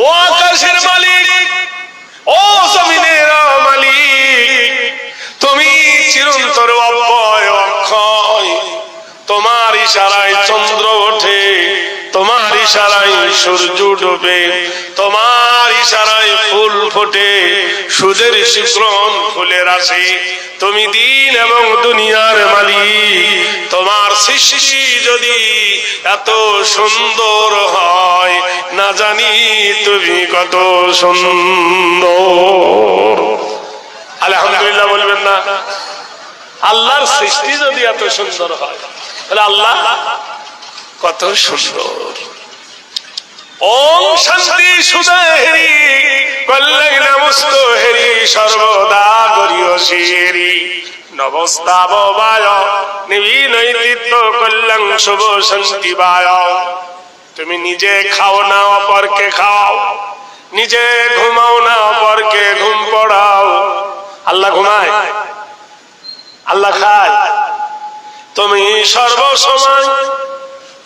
ও আকাশের মালিক, ও জমিনের মালিক, তুমি চিরন্তর অব্যয় অক্ষয়। তোমার ইশারায় চন্দ্র ওঠে, তোমার ইশারায় সূর্য ডোবে, তোমার ইশারায় ফুল ফোটে, সুদের শিকরণ ফুলের আসে। তুমি দিন এবং দুনিয়ার মালিক। তোমার সৃষ্টি যদি এত সুন্দর হয়, না জানি তুমি কত সুন্দর। আলহামদুলিল্লাহ বলবেন না? আল্লাহর সৃষ্টি যদি এত সুন্দর হয়, তাহলে আল্লাহ কত সুন্দর। ওম শান্তি সুদেরি কল্যাণ নমস্ত হেরি সর্বদা গরিয় শিরি নবস্তাব বায় নিবিনৈতিত্ব কল্যাণ শুভ শান্তি বায়। তুমি নিজে খাও না অপরকে খাও, নিজে ঘুমাও না অপরকে ঘুম পড়াও। আল্লাহ ঘুমায়? আল্লাহ খায়? তুমি সর্বসময়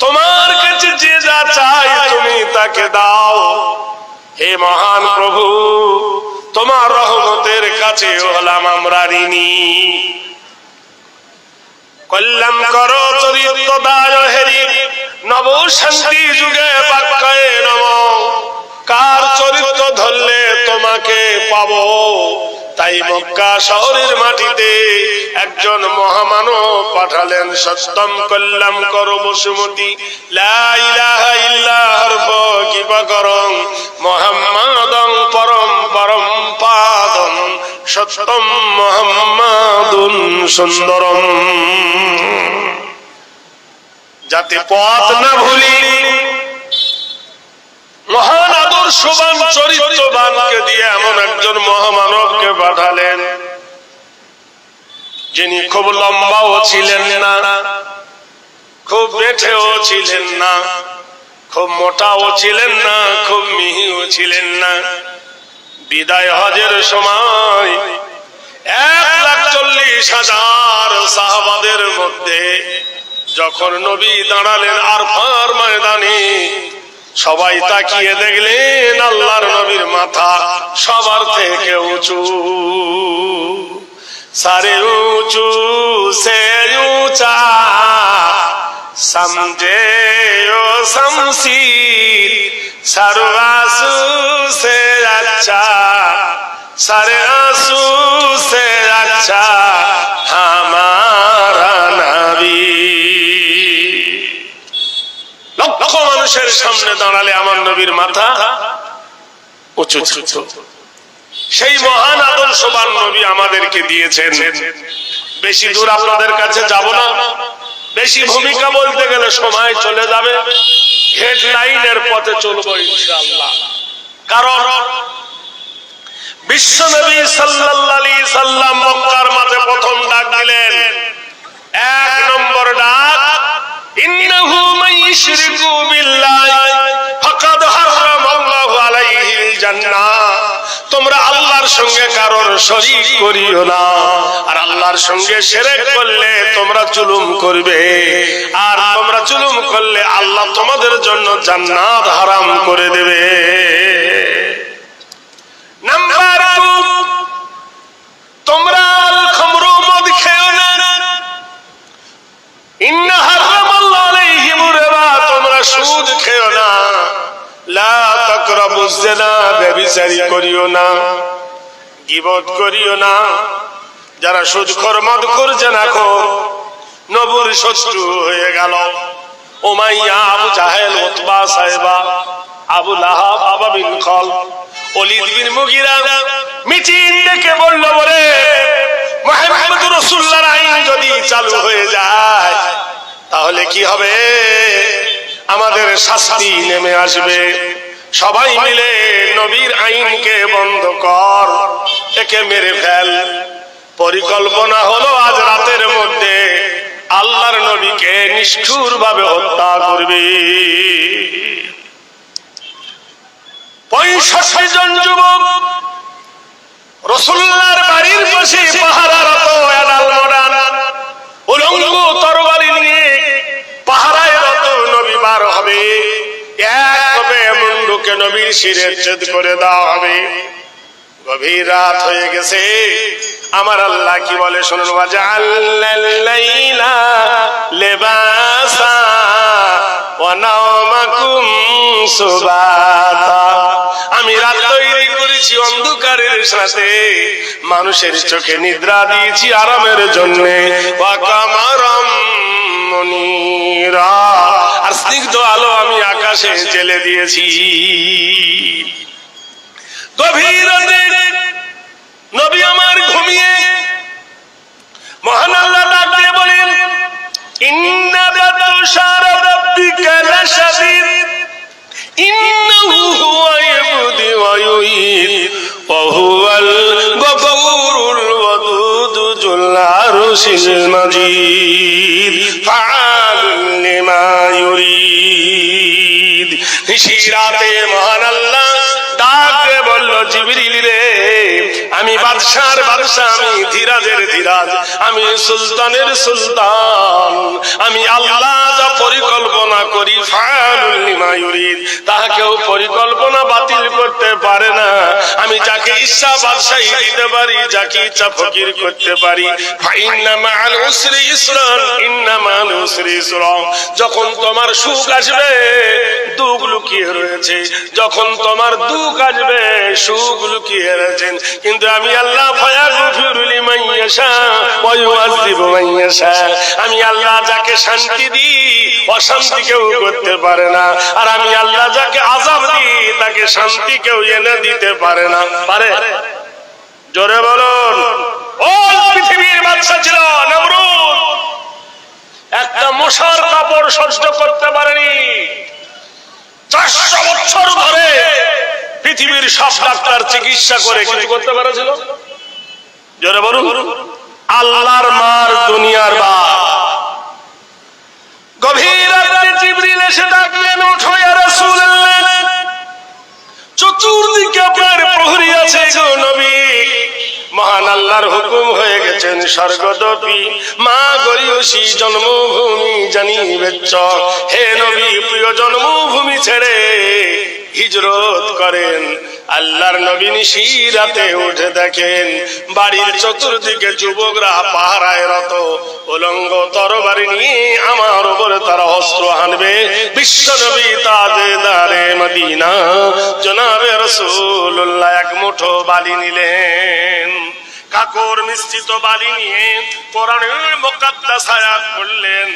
তোমার কাছে যে যা চাই তুমি তাকে দাও। হে মহান প্রভু, তোমার রহমতের কাছে হলাম আমরা ঋণী। কল্যাণ করো চরিত্র দায় হেরি নব শান্তি যুগে বাক্যায় নম। কার চরিত্র ধরলে তোমাকে পাবো, তাই মক্কা শহরের মাটিতে একজন মহামানব পাঠালেন। সত্যম কল্যাণ করো বসুমতী লা ইলাহা ইল্লা হরফ কিবাকরং মুহাম্মাদং পরম পরম পাদং সত্যম মুহাম্মাদুন সুন্দরম। যাতে পথ না ভুলি, মহান আদর্শবান চরিত্রবানকে দিয়ে এমন একজন মহামানবকে পাঠালেন, যিনি খুব লম্বাও ছিলেন না, খুব বেঠেও ছিলেন না, খুব মোটাও ছিলেন না, খুব মিহিও ছিলেন না। বিদায় হজের সময় 1,40,000 সাহাবাদের মধ্যে যখন নবী দাঁড়ালেন আরফার ময়দানে, সবাই তাকিয়ে দেখলেন আল্লাহর নবীর মাথা সবার থেকে উঁচু। সারে উঁচু সে উঁচা সমঝে ও শমশীর সারু আসু সে আচ্ছা সারে আসু সে আচ্ছা হামারা নবী। লক্ষ মানুষের সামনে দাঁড়ালে আমার নবীর মাথা উঁচু ছিল। সেই মহান আদর্শবান নবী আমাদেরকে দিয়েছেন। বেশি দূর আপনাদের কাছে যাব না, বেশি ভূমিকা বলতে গেলে সময় চলে যাবে। হেডলাইনের পথে চলবো ইনশাআল্লাহ। কারণ বিশ্বনবী সাল্লাল্লাহু আলাইহি সাল্লাম মক্কার মাঝে প্রথম ডাক দিলেন। 1 নম্বর ডাক, ইন্নাহু মাইশরিকু বিল্লাহি ফাকাদ হারামাল্লাহু আলাইহিল জান্নাহ। তোমরা আল্লাহর সঙ্গে কারোর শরীক করিও না, আর আল্লাহর সঙ্গে শিরক করলে তোমরা জুলুম করবে, আর তোমরা জুলুম করলে আল্লাহ তোমাদের জন্য জান্নাত হারাম করে দেবে। নাম্বার 2, তোমরা আল খামরু মদ খেও না। ইন্না হারামাল্লাহু আলাইহিম রিবা, তোমরা সুদ খেও না। লা তাকরাবুজ জিনা, ব্যভিচারী করিও না, গীবত করিও না। যারা সুদখোর মদখোর জিনাখোর নবীর শত্রু হয়ে গেল। উমাইয়া, আবু জাহেল, উতবা, সাইবা, আবু লাহাব, আবা বিন খাল, ওলীদ বিন মুগীরা মিটিং ডেকে বলল, বলে মুহাম্মদ রাসূলুল্লাহর আইন যদি চালু হয়ে যায় তাহলে কি হবে? আমাদের শাস্তি নেমে আসবে। সবাই মিলে নবীর আইনকে বন্ধ কর, একে মেরে ফেল। পরিকল্পনা হলো আজ রাতের মধ্যে আল্লাহর নবীকে নিষ্ঠুর ভাবে হত্যা করবে। 65 জন যুবক রাসূলুল্লাহর বাড়ির পাশে পাহারারত, এডাল মডাল উলঙ্গ তরবারি নিয়ে পাহারায় রত। নবী বার হবে, এক হবে মুন্ডু মুখে নবীর শিরচ্ছেদ করে দেওয়া হবে। গভীর রাত হয়ে গেছে, আমার আল্লাহ কি বলে শুনুন, ওয়াজআলনাল লাইলা লিবাসা ওয়া নাওমাকুম সুবাতা, আমি রাত তৈরি করেছি অন্ধকারের সাথে, মানুষের চোখে নিদ্রা দিয়েছি আরামের জন্য, ওয়া কামারাম মুনীরা, আর স্নিগ্ধ আলো আমি আকাশে জ্বেলে দিয়েছি। গভীর রাতে নবী আমার ঘুমিয়ে মহান আল্লাহ ডাক দিয়ে বলেন, ইন্না বাতশা রাব্বিকা লাশাদীদ ইন্নাহু হুয়া ইয়াবদি ওয়া ইউঈদ ওয়া হুয়াল গফুরুল ওয়াদুদ যুল আরশিল মাজিদ ফাআলুল লিমা ইউরিদ। নিশিরাতে মহান আল্লাহ ডাক দিয়ে বলল, জিবরিল রে, আমি বাদশার বাদশা, আমি ধীরাজের ধীরাজ, আমি সুলতানের সুলতান, আমি আল্লাহ যা পরিকল্পনা করি ফাআলুল লিমা ইউরিদ, তাহা কেউ পরিকল্পনা বাতিল করতে পারে না। আমি যাকে ইচ্ছা বাদশাহী দিতে পারি, যাকে ইচ্ছা ফকির করতে পারি। ফাইন্না মাআল উসরি ইসরান ইন্না মাআল উসরি ইসরা, যখন তোমার সুখ আসবে দুঃখ লুকিয়ে রয়েছে, যখন তোমার দুঃখ আসবে সুখ লুকিয়ে রয়েছেন। কিন্তু আমি আল্লাহ ফায়াগফিরু লিমান ইয়াশা ওয়া ইউআযযিবু মান ইয়াশা, আমি আল্লাহ যাকে শান্তি দিই অশান্তি কেউ করতে পারে না, আর আমি আল্লাহ যাকে আযাব দিই তাকে শান্তি কেউ এনে দিতে পারে না। পারে? জোরে বলুন। ও পৃথিবীর বাদশা ছিল নমরুদ, একটা মশার কাপড় সহ্য করতে পারেনি। 400 বছর ধরে পৃথিবীর সব ডাক্তার চিকিৎসা করে কিছু করতে পেরেছিল? জোরে বলুন। আল্লাহর মার দুনিয়ার বাপ। গভীর রাতে জিবরিল এসে ডাকলেন, ওঠো ইয়া রাসূলুল্লাহ, চতুর্দিকে আপনার প্রহরী আছে গো নবী। মহান আল্লাহর হুকুম হয়ে গেছেন স্বর্গদপি মা গরিয়সী জন্মভূমি জানিবেচ্ছ, হে নবী প্রিয় জন্মভূমি ছেড়ে হিজরত করেন। আল্লাহর নবী নিশিরাতে উঠে দেখেন বাড়ির চতুর্দিকে যুবকরা পাহারায় রত, উলঙ্গ তরবারি নিয়ে আমার উপরে তারা অস্ত্র হানবে। বিশ্ব নবী তাজদারে মদিনা জনাবে রাসূলুল্লাহ এক মুঠো বালি নিলেন, কাকর মিশ্রিত বালি নিয়ে কোরআনের মুকাদ্দাস আয়াত পড়লেন।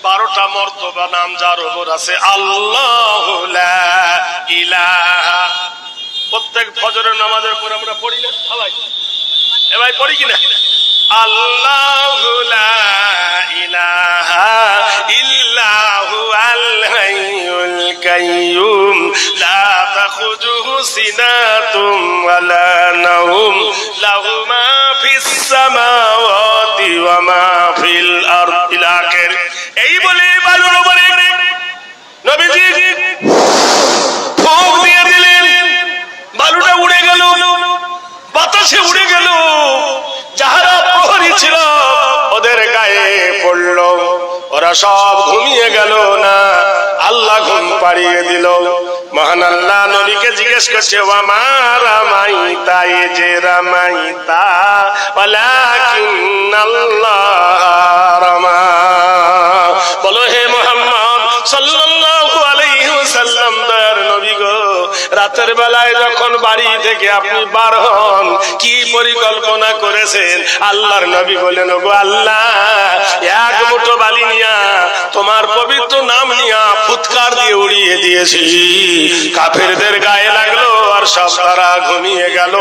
12টা মর্তবা নাম যার উপর আছে, আল্লাহু লা ইলাহা। প্রত্যেক ফজরের নামাজের পর আমরা পড়ি না সবাই? এ ভাই পড়ি কিনা? আল্লাহু লা ইলাহা ইল্লাহু আল হাইয়ুল কাইয়ুম লা তাখুযুহু সিনাতুম ওয়ালা নাওম লাহু মা ফিস সামাওয়াতি ওয়া মা ফিল আরদি ইলা আখির। এই বলে বালুর উপরে নবীজি ফুঁক দিয়ে দিলেন, বালুটা উড়ে গেল, বাতাসে উড়ে গেল। যাহারা প্রহরী ছিল ওদের গায়ে পড়ল, ওরা সব ঘুমিয়ে গেল না, আল্লাহ ঘুম পাড়িয়ে দিল। মহান আল্লাহ নবীকে জিজ্ঞেস করছে, ওয়া মা রামাইতা ইয রামাইতা ওয়ালাকিন্নাল্লাহ রামা। বলো হে মুহাম্মদ সাল্লাল্লাহু আলাইহি ওয়াসাল্লাম, দয়ার নবী গো, রাতের বেলায় যখন বাড়ি থেকে আপনি বার হন কি পরিকল্পনা করেছেন? আল্লাহর নবী বলেন, ওগো আল্লাহ, এক মুঠো বালি নিয়া তোমার পবিত্র নাম নিয়া ফুৎকার দিয়ে উড়িয়ে দিয়েছি, কাফেরদের গায়ে লাগলো আর সব তারা ঘুমিয়ে গেল।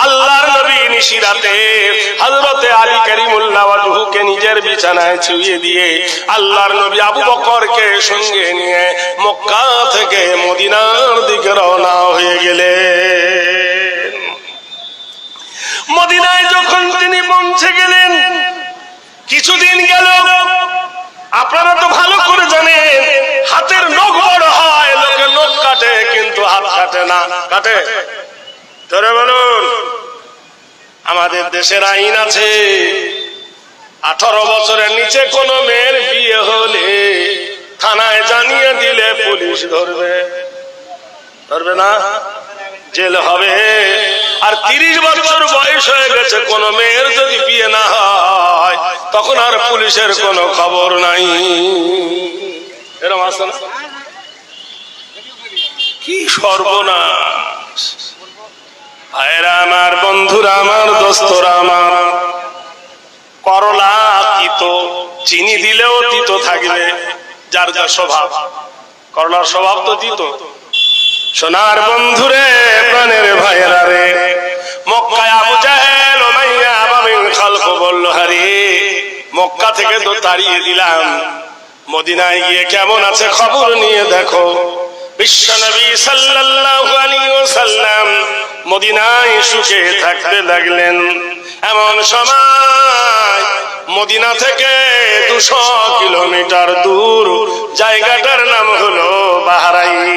আল্লাহর নবী নিশিরাতে হযরতে আলী কারিমুল্লাহ ওয়াজহুকে নিজের বিছানায় শুইয়ে দিয়ে আল্লাহর নবী আবু বকরকে সঙ্গে নিয়ে মক্কা থেকে মদিনার দিকে রওনা হয়ে গেলেন। মদিনায় যখন তিনি পৌঁছে গেলেন, কিছুদিন গেল। আপনারা তো ভালো করে জানেন হাতের নখ বড় হয়, লোকে নখ কাটে কিন্তু হাত কাটে না। কাটে? ধরে বলুন। আমাদের দেশের আইন আছে, 18 বছরের নিচে কোন মেয়ের বিয়ে হলে থানায় জানিয়ে দিলে পুলিশ ধরবে। ধরবে না, জেল হবে। আর 30 বছর বয়স হয়ে গেছে, কোন মেয়ের যদি বিয়ে না হয় তখন আর পুলিশের কোনো খবর নাই। এরকম আছে না? কি সর্বনাশ! ভাইরা আমার, বন্ধুরা আমার, দোস্তরা আমার, করলা তিতো, চিনি দিলেও তিতো থাকবে, যার যা স্বভাব। করলার স্বভাব তো তিতো। সোনার বন্ধুরে, প্রাণের ভাইয়েরা রে, মক্কায় আবু জাহেল উমাইয়া আবাবিল খালক বলল, হারে মক্কা থেকে তো তাড়িয়ে দিলাম, মদিনায় গিয়ে কেমন আছে খবর নিয়ে দেখো। বিশ্বনবী সাল্লাল্লাহু আলাইহি ওয়াসাল্লাম মদিনায় সুখে থাকতে লাগলেন। এমন সময় মদিনা থেকে 200 কিলোমিটার দূর জায়গাটার নাম হলো বাহরাইন।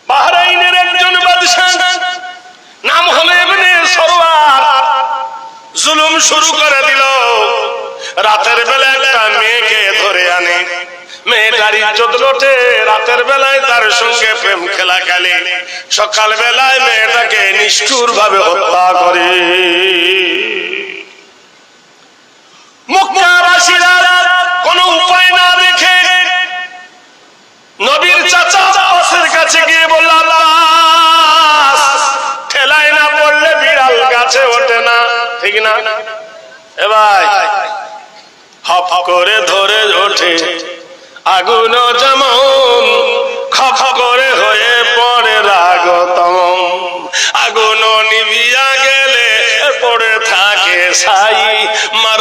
বাহরাইনের একজন বাদশা নাম হলো ইবনে সরওয়ার জুলুম শুরু করে দিল। রাতের বেলা একটা মেয়েকে ধরে আনে, মেয়েটার ইজ্জত লোটে, রাতের বেলায় তার সঙ্গে প্রেম খেলা খেলে, সকাল বেলায় মেয়েটাকে নিষ্ঠুর ভাবে হত্যা করে। মক্কাবাসীরা কোনো উপায় না দেখে নবীর চাচা আব্বাসের কাছে গিয়ে বলল, আব্বাস, ঠেলায় না পড়লে বিড়াল গাছে ওঠে না, ঠিক না? এ ভাই, হপ করে ধরে ওঠে আগুন যেমন, খপ করে হয়ে পড়ে রাগতম। আগুন নিভিয়া গেলে পড়ে থাকে ছাই,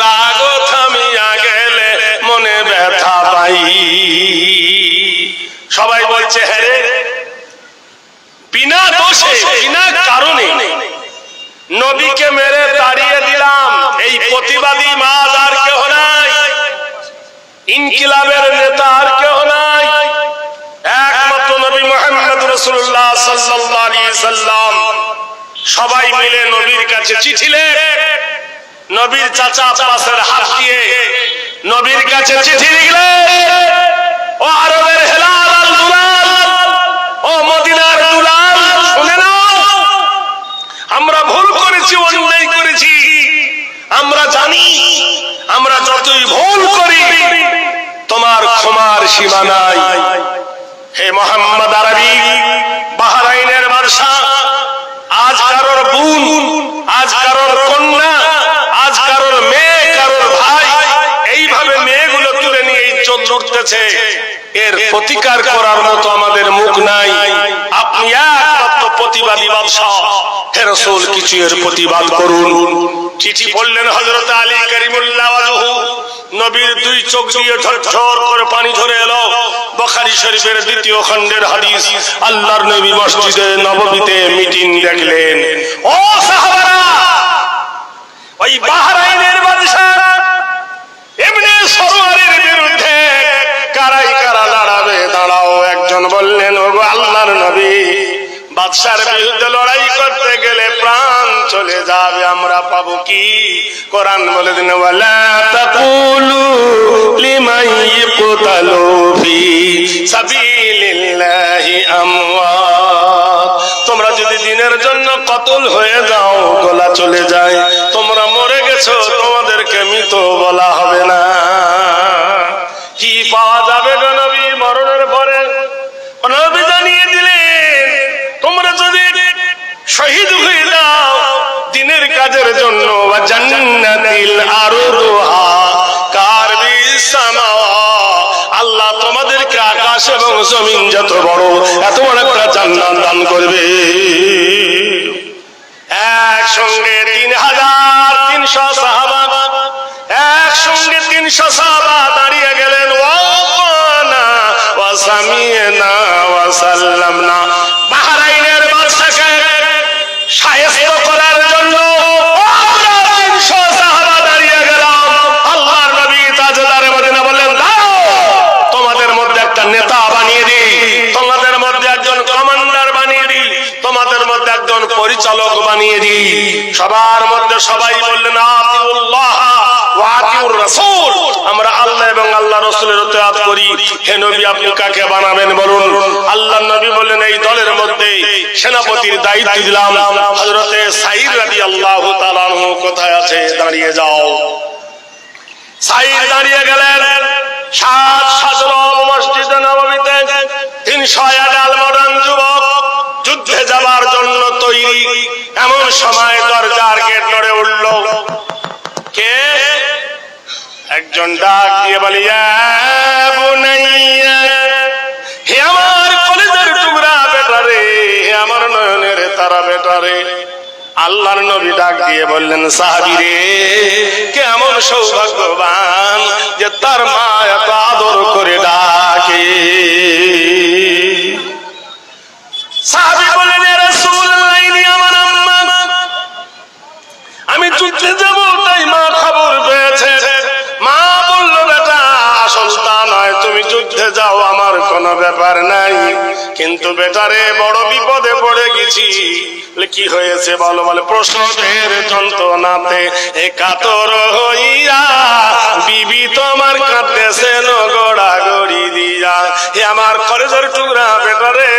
রাগ থামিয়া গেলে মনে ব্যথা পাই। সবাই বলছে, হ্যাঁ রে, বিনা দোষে বিনা কারণে নবীকে মেরে তাড়িয়ে দিলাম, এই প্রতিবাদী মাল আর কেউ নাই, ইনকিলাবের নেতা আর কেউ নাই, একমাত্র নবী মুহাম্মদ রাসূলুল্লাহ সাল্লাল্লাহু আলাইহি সাল্লাম। সবাই মিলে নবীর কাছে চিঠি লেখে, নবীর চাচা আব্বাসের হাত দিয়ে নবীর কাছে চিঠি লিখলেন, ও আরবের হেলাল আল দুলাল, ও মদিনার দুলাল, শুনে নাও, আমরা ভুল করেছি, অন্যায় করেছি, আমরা জানি আমরা যতই ভুল করি তোমার ক্ষমার সীমা নাই। হে মোহাম্মদ আরবি, বাহরাইনের বাদশা, আজ কারোর বোন, আজ কারোর কন্যা, আজ কারোর মেয়ে, কারোর ভাই, এইভাবে মেয়েগুলো তুলে নিয়ে ইজ্জত লুটতেছে, এর প্রতিকার করার মতো আমাদের মুখ নাই। আপনি একমাত্র প্রতিবাদী বাদশা, হে রাসূল, কিছু এর প্রতিবাদ করুন। চিঠি পড়লেন হযরত আলী কারিমুল্লাহ ওয়াজহু, নবীর 2 চোখ দিয়ে ঝরঝর করে পানি ঝরে এলো। বুখারী শরীফের 2য় খণ্ডের হাদিস। আল্লাহর নবী মসজিদে নববীতে মিটিং দেখলেন। ও সাহাবারা, ওই বাহরাইনের বাদশা ইবনে সরওয়ারের বিরুদ্ধে কারাই কারা লড়াবে, দাঁড়াও। একজন বললেন, ওগো আল্লাহর নবী, বাদশার বিরুদ্ধে লড়াই করতে গেলে প্রাণ চলে যাবে, আমরা পাবো কি? কোরআন বলে দিন, ওয়ালা তাকুলু লিমান ইয়াকতালু ফি সাবিলিল্লাহি আমওয়াত। তোমরা যদি দিনের জন্য কতল হয়ে যাও, গলা চলে যায়, তোমরা মরে গেছো, তোমাদেরকে মৃত বলা হবে না। কি পাওয়া যাবে গো নবী মরণের পরে? নবী জানিয়ে দিলেন, তোমরা যদি শহীদ হয়ে যাও দিনের কাজের জন্য, জান্নাতিল আরদুহা কারবিস সামাওয়াত, আল্লাহ তোমাদেরকে আকাশ এবং জমিন যত বড়, এত বড় একটা জান্নাত দান করবে। একসঙ্গে 3300 সাহাবা, একসঙ্গে 300 সাহাবা দাঁড়িয়ে গেলেন, ওয়ানা ওয়াসামিনা ওয়াসাল্লামনা। বাহরাইনের বাদশাকে শায়েস্তা করার জন্য আমরা 300 সাহাবা দাঁড়িয়ে গেলাম। আল্লাহর নবী তাজদারে মদিনা বললেন, দাও, তোমাদের মধ্যে একটা নেতা বানিয়ে দিই, তোমাদের মধ্যে একজন কমান্ডার বানিয়ে দিই, তোমাদের মধ্যে একজন পরিচালক বানিয়ে দিই। সবার মধ্যে সবাই বললেন, আতিউল্লাহ ওয়া আতিউর রাসূল, আমরা আল্লাহ এবং আল্লাহ রাসূলের ইত্তেআত করি। হে নবী আপনি কাকে বানাবেন বলুন। আল্লাহর নবী বললেন এই দলের মধ্যে সেনাপতির দায়িত্ব দিলাম হযরতে সাঈদ রাদিয়াল্লাহু তাআলা আনহু। কোথায় আছে? দাঁড়িয়ে যাও। সাঈদ দাঁড়িয়ে গেলেন। সাত সাজরব মসজিদে নববীতে 301 আল মডার্ন যুবক যুদ্ধে যাবার জন্য তৈরি। এমন সময় দরজার গেট নড়ে উঠল। কে? একজন ডাক দিয়ে বলে, ইয়া বুনাইয়া, হে আমার কলিজার টুকরা বেটা রে, হে আমার নয়নের তারা বেটা রে। আল্লাহর নবী ডাক দিয়ে বললেন, সাহাবী রে, কেমন সৌভাগ্যবান যে তার মা এত আদর করে ডাকে। সাহাবী বললেন, ইয়া রাসূলুল্লাহ, ইনি আমার আম্মা। আমি যুদ্ধে যাব তাই মা খবর পেয়েছে। মা বলল, বেটা আসল তা নয়, তুমি যুদ্ধে যাও আমার কোনো ব্যাপার নাই, কিন্তু বেটারে বড় বিপদে পড়ে গেছি। কি হয়েছে বলো? বলে প্রসবের যন্ত্রণাতে একাতর হইয়া বিবি তোমার কাঁদতেছেন গড়াগড়ি দিয়া। হে আমার কলেজের টুকরা বেটারে,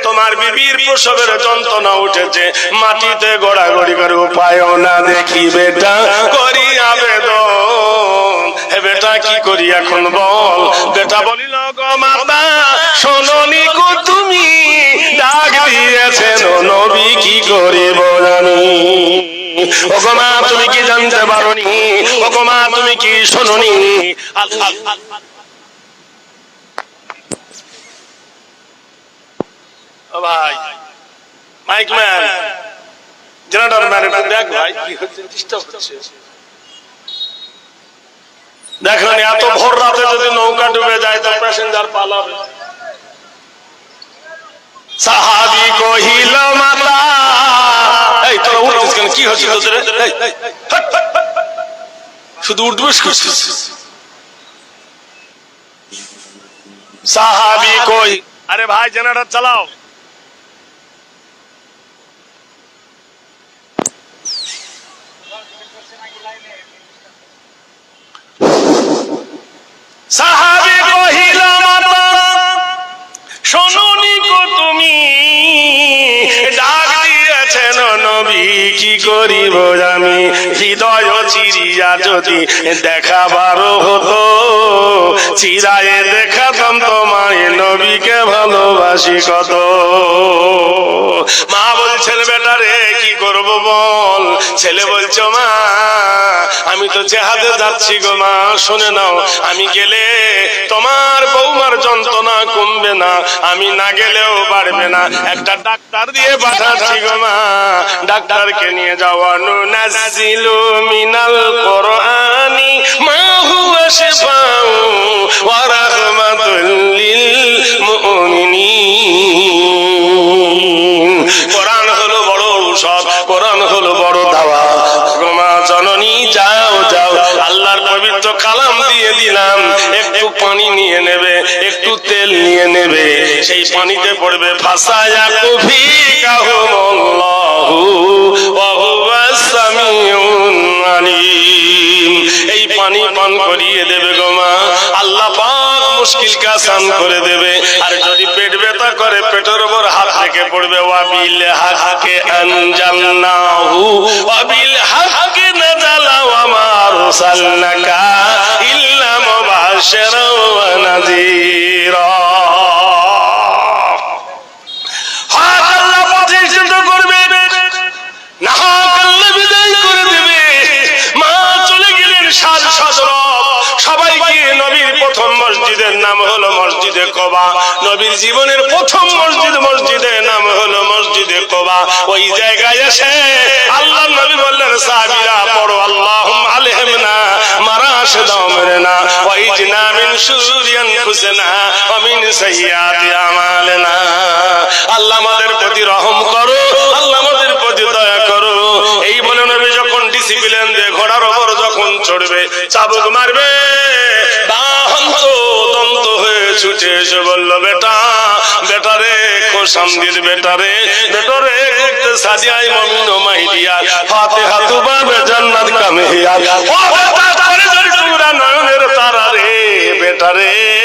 তোমার বিবির প্রসবের যন্ত্রণা উঠেছে, মাটিতে গড়াগড়ি করে উপায়ও না দেখি বেটা করি আবেদন। হে বেটা কি করি এখন বল? বেটা বলিল, গো মাতা শোনোনি গো তুমি ডাক দিয়েছেন নবী, কি করিব জানি। ও গো মা তুমি কি জানতে পারোনি? ও গো মা তুমি কি শোনোনি? ও ভাই মাইক ম্যান, জেনারেটর ম্যান, দেখ ভাই কি হচ্ছে, ডিস্টার্ব হচ্ছে। দেখেন এত ভোর রাতে যদি নৌকা ডুবে যায় তো প্যাসেঞ্জার পালাবে। সাহাবী কহিল, মাতা এই তোরা উঠছিস কেন? কি হচ্ছে তোদের? শুধু উঠবস করছিস। সাহাবী কই, আরে ভাই জেনারেটর চালাও। সাহাবী কহিল, মাতা শোনোনি গো তুমি ডাক দিয়েছেন নবী, কি করিব আমি। হৃদয় চিরিয়া যদি দেখাবার হতো, চিরায়ে দেখাতাম তোমায় নবীকে ভালোবাসি কত। মা বলছেন, বেটা রে কি করব বল। ছেলে বলছো, মা আমি তো জেহাদে যাচ্ছি গো মা, শুনে নাও আমি গেলে তোমার বৌমার যন্ত্রণা কমবে না, আমি না গেলেও পারবে না, একটা ডাক্তার দিয়ে পাঠাচ্ছি গো মা, ডাক্তারকে নিয়ে যাওয়া। নুনাজ্জিলু মিনাল কুরআনি মা হুয়া শিফাউ ওয়া রাহমাতুল লিল মুমিনিন। কোরআন হলো বড় ঔষধ, কোরআন হলো বড় দাওয়া। গো মা জননী যাও যাও, আল্লাহর পবিত্র কালাম দিয়ে দিলাম, একটু পানি নিয়ে নেবে, একটু তেল নিয়ে নেবে, সেই পানিতে পড়বে ফাসায়া কুফিকাহুমুল্লাহু ওয়া হুয়াস সামিউন আলিম। এই পানি পান করিয়ে দেবে গো মা, আল্লাহ পাক মুশকিলকে আসান করে দেবে। আর যদি পেট ব্যথা করে পেটের উপর হাত রেখে পড়বে, ওয়াবিল হাক্কি আনজালনাহু ওয়াবিল হাক্কি নাযালা ওয়া মা আরসালনাকা ইল্লা মুবাশশিরান ওয়া নাযীরা। হাত আল্লাহ প্রতিষ্ঠিত করবে, না আল্লাহ বিদায় করে দেবে। মা চলে গেলেন সাত সাজরব, সবাই গিয়ে নবীর প্রথম মসজিদের নাম হলো মসজিদে কুবা। নবীর জীবনের প্রথম মসজিদ, মসজিদের নাম হলো মসজিদে কুবা। ওই জায়গায় এসে আল্লাহর নবী বললেন, সাহাবীরা পড়ো আল্লাহুম্মা আলহিমনা মারাশিদা উমরিনা ওয়া ইজনা মিন শুরুরি আনফুসিনা ওয়া মিন সাইয়্যাতি আমালিনা। আল্লাহ আমাদের প্রতি রহম করো, আল্লাহ আমাদের প্রতি দয়া করো। এই বলে নবী যখন ডিসিপ্লিন দিয়ে ঘোড়ার উপর যখন চড়বে, চাবুক মারবে, দান্ত দন্ত হয়ে ছুটে এসে বলল, বেটা বেটা রে খোশামদিদ, বেটা রে বেটা রে গুপ্তে সাদিয়াই মুমিন ও মাইদিয়া ফাতিহা তুবাবে জান্নাত কামিয়া। ও বেটা করে জড়ি তোমরা নয়নের তারা রে, বেটারে